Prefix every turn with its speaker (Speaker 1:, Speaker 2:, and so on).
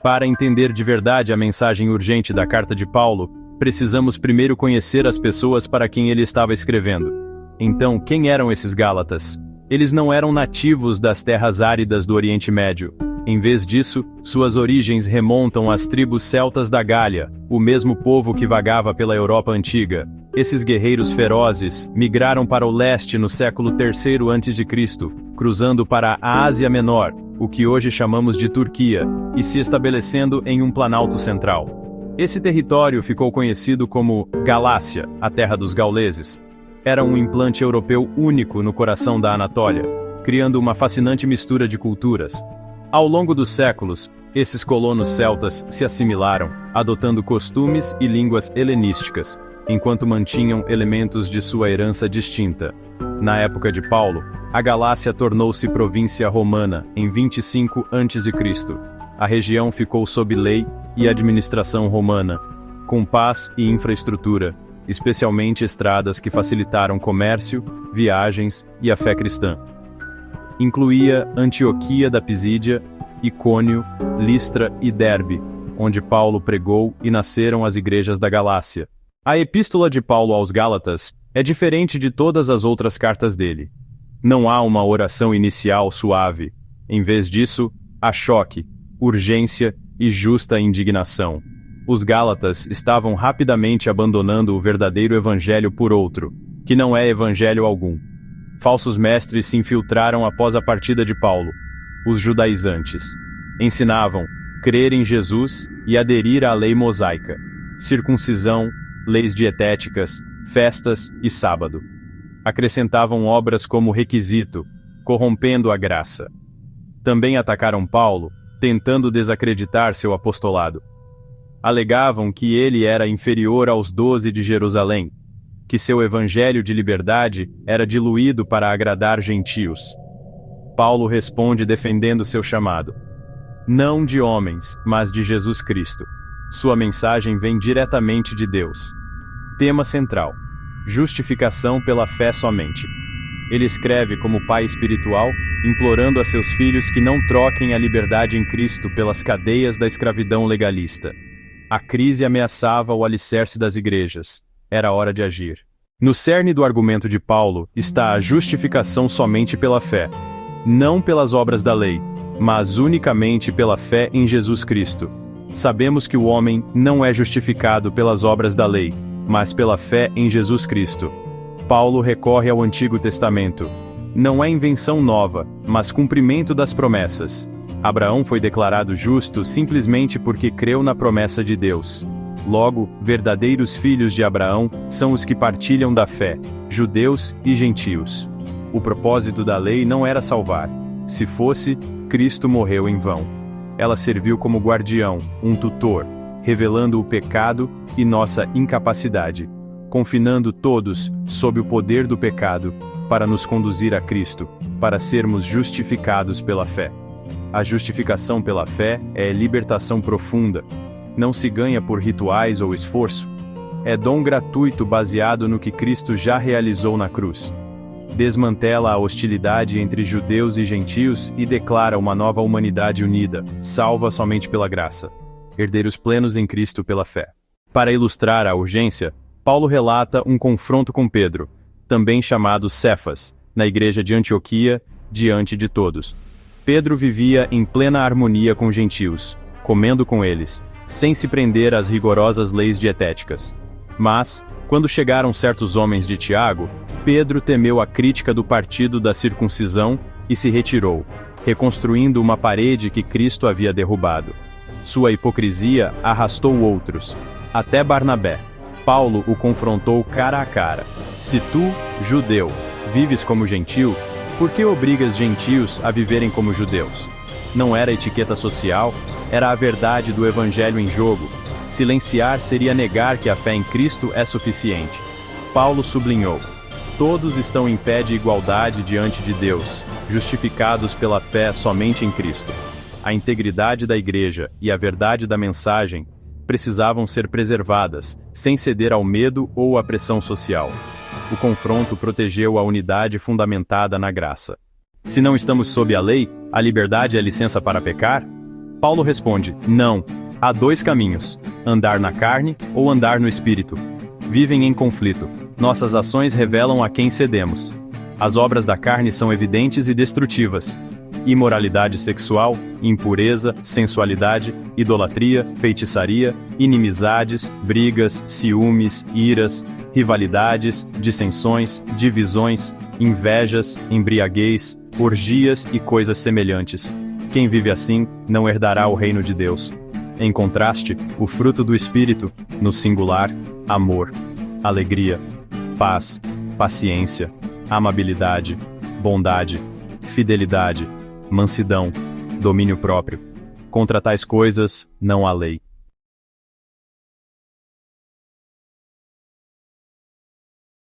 Speaker 1: Para entender de verdade a mensagem urgente da carta de Paulo, precisamos primeiro conhecer as pessoas para quem ele estava escrevendo. Então, quem eram esses Gálatas? Eles não eram nativos das terras áridas do Oriente Médio. Em vez disso, suas origens remontam às tribos celtas da Gália, o mesmo povo que vagava pela Europa antiga. Esses guerreiros ferozes migraram para o leste no século III a.C., cruzando para a Ásia Menor, o que hoje chamamos de Turquia, e se estabelecendo em um planalto central. Esse território ficou conhecido como Galácia, a terra dos gauleses. Era um implante europeu único no coração da Anatólia, criando uma fascinante mistura de culturas. Ao longo dos séculos, esses colonos celtas se assimilaram, adotando costumes e línguas helenísticas, enquanto mantinham elementos de sua herança distinta. Na época de Paulo, a Galácia tornou-se província romana em 25 a.C. A região ficou sob lei e administração romana, com paz e infraestrutura, especialmente estradas que facilitaram comércio, viagens e a fé cristã. Incluía Antioquia da Pisídia, Icônio, Listra e Derbe, onde Paulo pregou e nasceram as igrejas da Galácia. A epístola de Paulo aos Gálatas é diferente de todas as outras cartas dele. Não há uma oração inicial suave. Em vez disso, há choque, urgência e justa indignação. Os Gálatas estavam rapidamente abandonando o verdadeiro evangelho por outro, que não é evangelho algum. Falsos mestres se infiltraram após a partida de Paulo. Os judaizantes ensinavam crer em Jesus e aderir à lei mosaica, circuncisão, leis dietéticas, festas e sábado. Acrescentavam obras como requisito, corrompendo a graça. Também atacaram Paulo, tentando desacreditar seu apostolado. Alegavam que ele era inferior aos 12 de Jerusalém, que seu evangelho de liberdade era diluído para agradar gentios. Paulo responde defendendo seu chamado. Não de homens, mas de Jesus Cristo. Sua mensagem vem diretamente de Deus. Tema central: justificação pela fé somente. Ele escreve como pai espiritual, implorando a seus filhos que não troquem a liberdade em Cristo pelas cadeias da escravidão legalista. A crise ameaçava o alicerce das igrejas. Era hora de agir. No cerne do argumento de Paulo está a justificação somente pela fé. Não pelas obras da lei, mas unicamente pela fé em Jesus Cristo. Sabemos que o homem não é justificado pelas obras da lei, mas pela fé em Jesus Cristo. Paulo recorre ao Antigo Testamento. Não é invenção nova, mas cumprimento das promessas. Abraão foi declarado justo simplesmente porque creu na promessa de Deus. Logo, verdadeiros filhos de Abraão são os que partilham da fé, judeus e gentios. O propósito da lei não era salvar. Se fosse, Cristo morreu em vão. Ela serviu como guardião, um tutor, revelando o pecado e nossa incapacidade, confinando todos sob o poder do pecado, para nos conduzir a Cristo, para sermos justificados pela fé. A justificação pela fé é libertação profunda. Não se ganha por rituais ou esforço. É dom gratuito baseado no que Cristo já realizou na cruz. Desmantela a hostilidade entre judeus e gentios e declara uma nova humanidade unida, salva somente pela graça. Herdeiros plenos em Cristo pela fé. Para ilustrar a urgência, Paulo relata um confronto com Pedro, também chamado Cefas, na igreja de Antioquia, diante de todos. Pedro vivia em plena harmonia com gentios, comendo com eles, sem se prender às rigorosas leis dietéticas. Mas, quando chegaram certos homens de Tiago, Pedro temeu a crítica do partido da circuncisão e se retirou, reconstruindo uma parede que Cristo havia derrubado. Sua hipocrisia arrastou outros, até Barnabé. Paulo o confrontou cara a cara. Se tu, judeu, vives como gentil, por que obrigas gentios a viverem como judeus? Não era etiqueta social, era a verdade do evangelho em jogo. Silenciar seria negar que a fé em Cristo é suficiente. Paulo sublinhou: todos estão em pé de igualdade diante de Deus, justificados pela fé somente em Cristo. A integridade da igreja e a verdade da mensagem precisavam ser preservadas, sem ceder ao medo ou à pressão social. O confronto protegeu a unidade fundamentada na graça. Se não estamos sob a lei, a liberdade é licença para pecar? Paulo responde: não, há dois caminhos: andar na carne ou andar no espírito. Vivem em conflito. Nossas ações revelam a quem cedemos. As obras da carne são evidentes e destrutivas: imoralidade sexual, impureza, sensualidade, idolatria, feitiçaria, inimizades, brigas, ciúmes, iras, rivalidades, dissensões, divisões, invejas, embriaguez, orgias e coisas semelhantes. Quem vive assim, não herdará o reino de Deus. Em contraste, o fruto do Espírito, no singular, amor, alegria, paz, paciência, amabilidade, bondade, fidelidade, mansidão, domínio próprio. Contra tais coisas, não há lei.